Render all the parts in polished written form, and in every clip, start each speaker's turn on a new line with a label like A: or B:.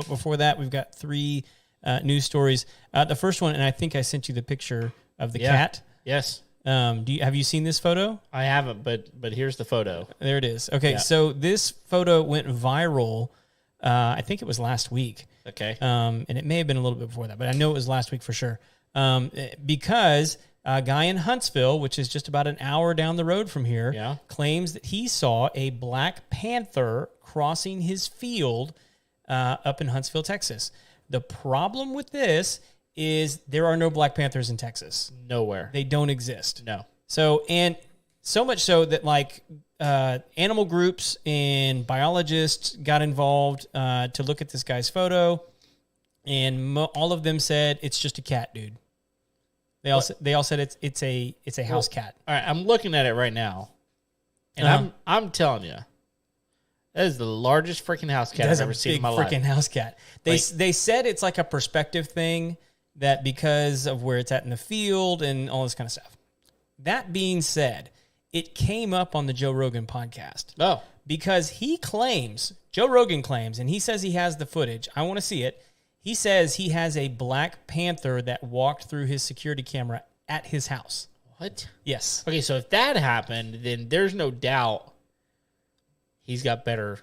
A: Before that, we've got three news stories. The first one, and I think I sent you the picture of the cat.
B: Yes.
A: Have you seen this photo?
B: I haven't, but here's the photo.
A: There it is. Okay, so this photo went viral. I think it was last week.
B: Okay.
A: And it may have been a little bit before that, but I know it was last week for sure. Because a guy in Huntsville, which is just about an hour down the road from here, claims that he saw a black panther crossing his field up in Huntsville, Texas. The problem with this is there are no black panthers in Texas.
B: Nowhere.
A: They don't exist.
B: No.
A: So, and so much so that like animal groups and biologists got involved to look at this guy's photo, and all of them said it's just a cat, dude. They all said it's a house cat.
B: All right, I'm looking at it right now, and I'm telling you, that is the largest freaking house cat I've ever seen in my life.
A: Freaking house cat. They said it's like a perspective thing, that because of where it's at in the field and all this kind of stuff. That being said, it came up on the Joe Rogan podcast.
B: Oh.
A: Because Joe Rogan claims, and he says he has the footage. I want to see it. He says he has a black panther that walked through his security camera at his house.
B: What?
A: Yes.
B: Okay, so if that happened, then there's no doubt he's got better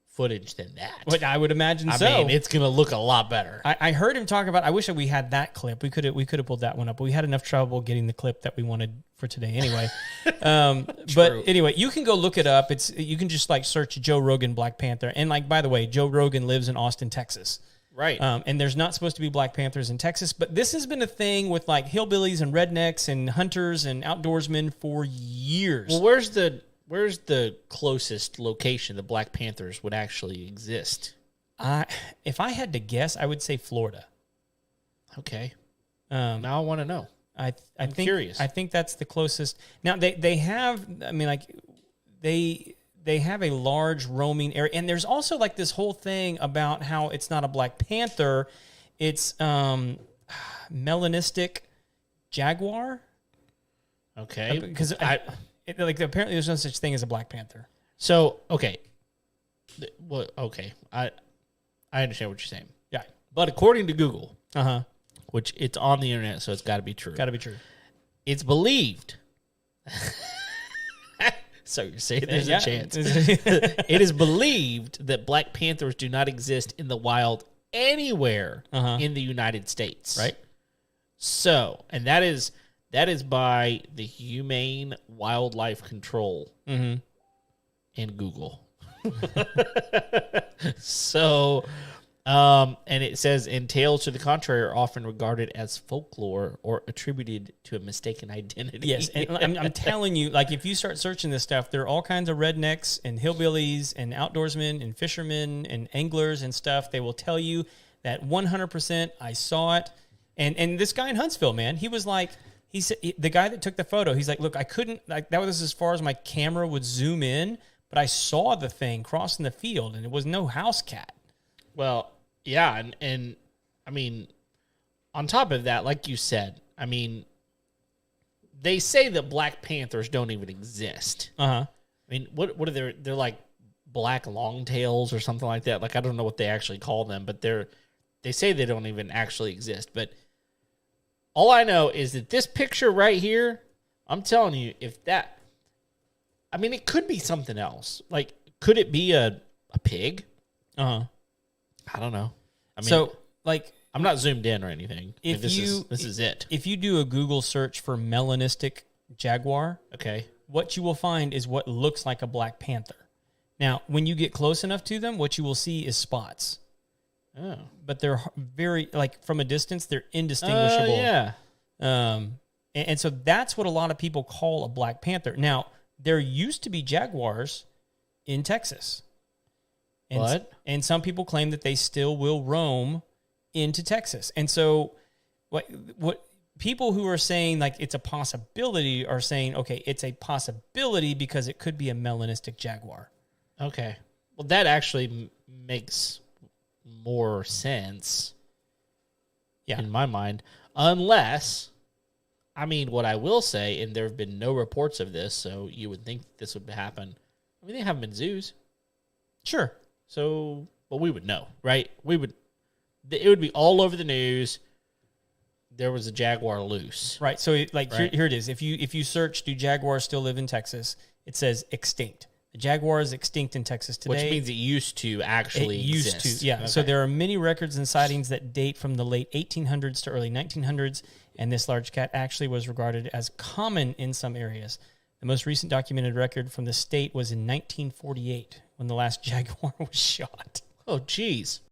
B: footage than that.
A: But I would imagine so.
B: I mean, it's going to look a lot better.
A: I heard him talk about, I wish we had that clip. We could have pulled that one up, but we had enough trouble getting the clip that we wanted for today anyway. But anyway, you can go look it up. You can just like search Joe Rogan Black Panther. And like, by the way, Joe Rogan lives in Austin, Texas.
B: Right.
A: And there's not supposed to be black panthers in Texas, but this has been a thing with like hillbillies and rednecks and hunters and outdoorsmen for years.
B: Well, where's the closest location the Black Panthers would actually exist?
A: If I had to guess, I would say Florida.
B: Okay. Now I want to know.
A: I'm
B: curious.
A: I think that's the closest. Now they have. I mean, like they have a large roaming area, and there's also like this whole thing about how it's not a black panther, it's melanistic jaguar.
B: Okay.
A: Because apparently there's no such thing as a black panther.
B: So okay, okay, I understand what you're saying.
A: Yeah,
B: but according to Google, which it's on the internet, so it's got to be true.
A: Got to be true.
B: It's believed. So you're saying there's a chance. It is believed that black panthers do not exist in the wild anywhere in the United States.
A: Right.
B: So, and that is by the Humane Wildlife Control and Google. So, and it says, and tales to the contrary are often regarded as folklore or attributed to a mistaken identity.
A: Yes, and I'm telling you, like if you start searching this stuff, there are all kinds of rednecks and hillbillies and outdoorsmen and fishermen and anglers and stuff. They will tell you that 100% I saw it. And this guy in Huntsville, man, he was like, he said, the guy that took the photo, he's like, look, I couldn't, like that was as far as my camera would zoom in, but I saw the thing crossing the field and it was no house cat.
B: Well, yeah, and I mean, on top of that, like you said, I mean, they say that black panthers don't even exist. I mean, what are they're like black longtails or something like that. Like I don't know what they actually call them, but they say they don't even actually exist. But all I know is that this picture right here, I'm telling you, I mean, it could be something else. Like, could it be a pig? I don't know. I mean,
A: so like
B: I'm not zoomed in or anything. This is it.
A: If you do a Google search for melanistic jaguar,
B: okay,
A: what you will find is what looks like a black panther. Now, when you get close enough to them, what you will see is spots.
B: Oh,
A: but they're very like from a distance, they're indistinguishable.
B: Yeah.
A: And so that's what a lot of people call a black panther. Now, there used to be jaguars in Texas. And some people claim that they still will roam into Texas. And so what people who are saying like it's a possibility are saying, okay, it's a possibility because it could be a melanistic jaguar.
B: Okay. Well, that actually makes more sense in my mind. Unless, I mean, what I will say, and there have been no reports of this, so you would think this would happen. I mean, they have them in zoos.
A: Sure.
B: So, but we would know, right? We would it would be all over the news. There was a jaguar loose.
A: Right. So here it is. If you search, do jaguars still live in Texas? It says extinct. The jaguar is extinct in Texas today.
B: Which means it used to actually exist.
A: Yeah.
B: Okay.
A: So there are many records and sightings that date from the late 1800s to early 1900s, and this large cat actually was regarded as common in some areas. The most recent documented record from the state was in 1948 when the last jaguar was shot.
B: Oh, geez.